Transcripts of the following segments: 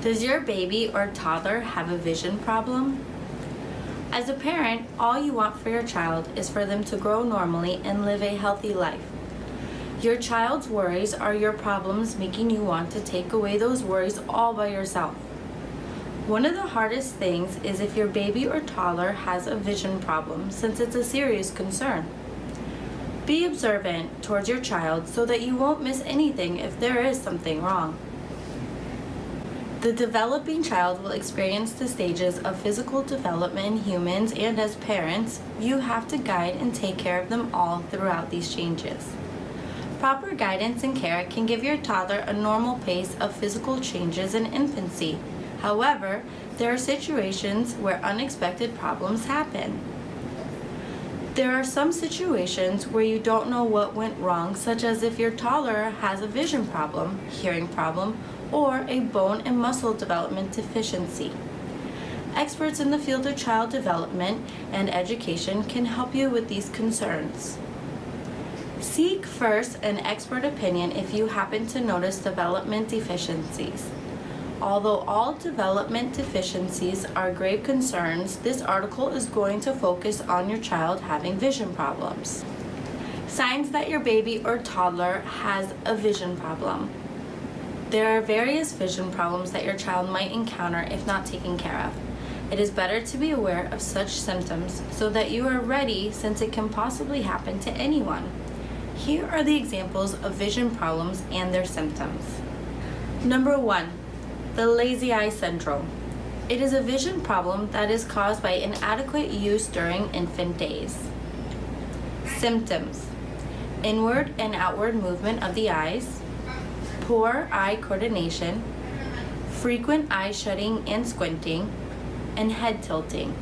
Does your baby or toddler have a vision problem? As a parent, all you want for your child is for them to grow normally and live a healthy life. Your child's worries are your problems, making you want to take away those worries all by yourself. One of the hardest things is if your baby or toddler has a vision problem, since it's a serious concern. Be observant towards your child so that you won't miss anything if there is something wrong. The developing child will experience the stages of physical development in humans, and as parents, you have to guide and take care of them all throughout these changes. Proper guidance and care can give your toddler a normal pace of physical changes in infancy. However, there are situations where unexpected problems happen. There are some situations where you don't know what went wrong, such as if your toddler has a vision problem, hearing problem, or a bone and muscle development deficiency. Experts in the field of child development and education can help you with these concerns. Seek first an expert opinion if you happen to notice development deficiencies. Although all development deficiencies are grave concerns, this article is going to focus on your child having vision problems. Signs that your baby or toddler has a vision problem. There are various vision problems that your child might encounter if not taken care of. It is better to be aware of such symptoms so that you are ready, since it can possibly happen to anyone. Here are the examples of vision problems and their symptoms. Number 1, the lazy eye syndrome. It is a vision problem that is caused by inadequate use during infant days. Symptoms: inward and outward movement of the eyes, poor eye coordination, frequent eye shutting and squinting, and head tilting.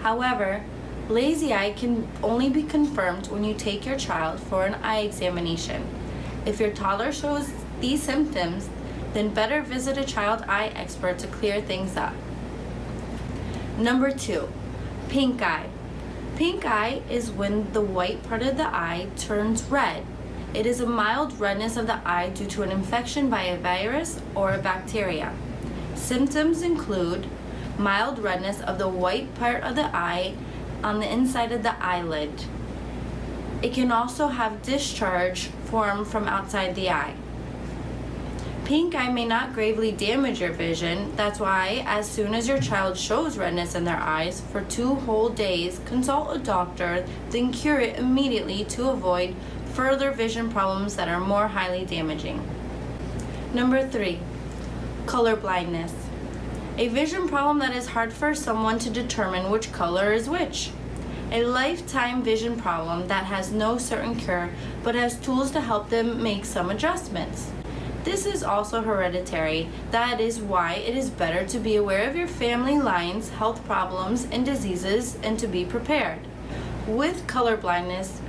However, lazy eye can only be confirmed when you take your child for an eye examination. If your toddler shows these symptoms, then better visit a child eye expert to clear things up. Number 2, pink eye. Pink eye is when the white part of the eye turns red. It is a mild redness of the eye due to an infection by a virus or a bacteria. Symptoms include mild redness of the white part of the eye on the inside of the eyelid. It can also have discharge form from outside the eye. Pink eye may not gravely damage your vision. That's why, as soon as your child shows redness in their eyes for 2 whole days, consult a doctor, then cure it immediately to avoid further vision problems that are more highly damaging. Number 3, color blindness. A vision problem that is hard for someone to determine which color is which. A lifetime vision problem that has no certain cure but has tools to help them make some adjustments. This is also hereditary. That is why it is better to be aware of your family lines, health problems, and diseases, and to be prepared. With color blindness,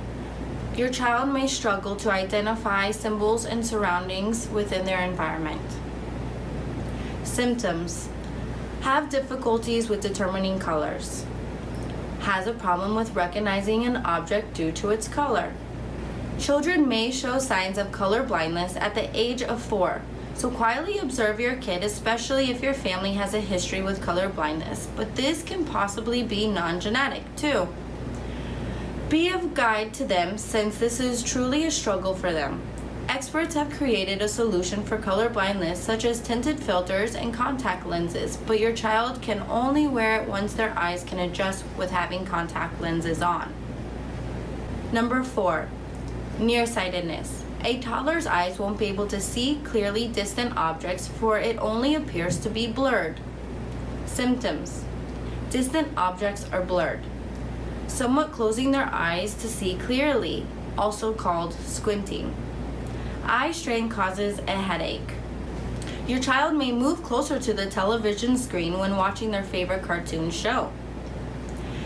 your child may struggle to identify symbols and surroundings within their environment. Symptoms: have difficulties with determining colors, has a problem with recognizing an object due to its color. Children may show signs of color blindness at the age of 4, so quietly observe your kid, especially if your family has a history with color blindness, but this can possibly be non-genetic too. Be a guide to them, since this is truly a struggle for them. Experts have created a solution for color blindness, such as tinted filters and contact lenses, but your child can only wear it once their eyes can adjust with having contact lenses on. Number 4, nearsightedness. A toddler's eyes won't be able to see clearly distant objects, for it only appears to be blurred. Symptoms: distant objects are blurred, somewhat closing their eyes to see clearly, also called squinting. Eye strain causes a headache. Your child may move closer to the television screen when watching their favorite cartoon show.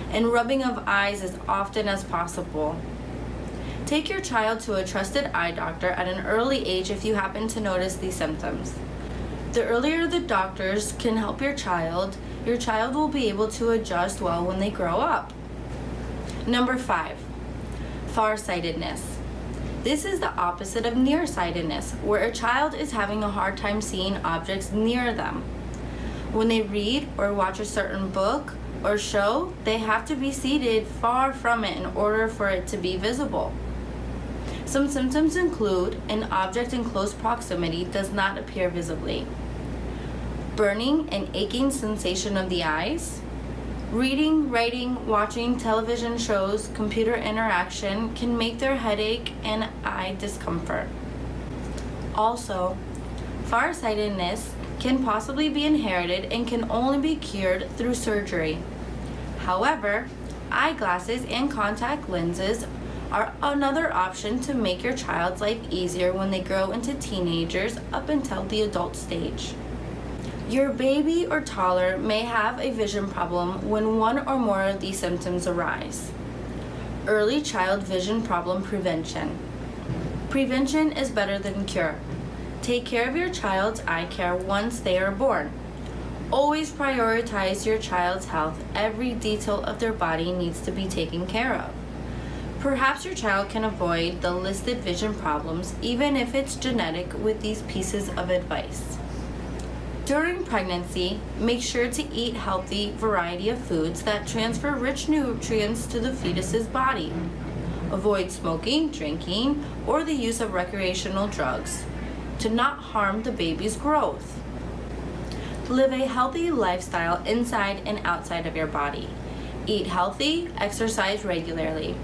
And rubbing of eyes as often as possible. Take your child to a trusted eye doctor at an early age if you happen to notice these symptoms. The earlier the doctors can help your child will be able to adjust well when they grow up. Number 5, farsightedness. This is the opposite of nearsightedness, where a child is having a hard time seeing objects near them. When they read or watch a certain book or show, they have to be seated far from it in order for it to be visible. Some symptoms include an object in close proximity does not appear visibly, burning and aching sensation of the eyes, reading, writing, watching television shows, computer interaction can make their headache and eye discomfort. Also, farsightedness can possibly be inherited and can only be cured through surgery. However, eyeglasses and contact lenses are another option to make your child's life easier when they grow into teenagers up until the adult stage. Your baby or toddler may have a vision problem when one or more of these symptoms arise. Early child vision problem prevention. Prevention is better than cure. Take care of your child's eye care once they are born. Always prioritize your child's health. Every detail of their body needs to be taken care of. Perhaps your child can avoid the listed vision problems even if it's genetic with these pieces of advice. During pregnancy, make sure to eat healthy variety of foods that transfer rich nutrients to the fetus's body. Avoid smoking, drinking, or the use of recreational drugs to not harm the baby's growth. Live a healthy lifestyle inside and outside of your body. Eat healthy, exercise regularly.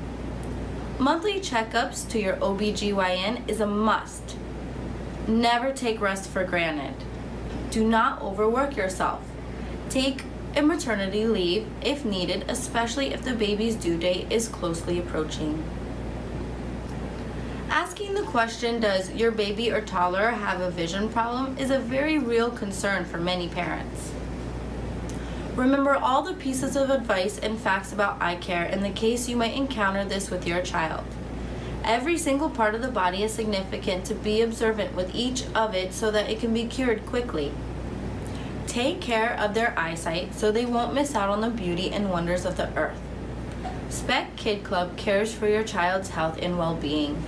Monthly checkups to your OBGYN is a must. Never take rest for granted. Do not overwork yourself. Take a maternity leave if needed, especially if the baby's due date is closely approaching. Asking the question, does your baby or toddler have a vision problem, is a very real concern for many parents. Remember all the pieces of advice and facts about eye care in the case you might encounter this with your child. Every single part of the body is significant to be observant with each of it so that it can be cured quickly. Take care of their eyesight so they won't miss out on the beauty and wonders of the earth. SPEC Kids Club cares for your child's health and well-being.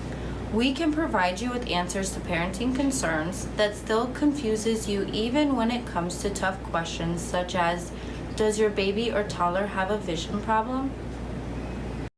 We can provide you with answers to parenting concerns that still confuses you even when it comes to tough questions such as, does your baby or toddler have a vision problem?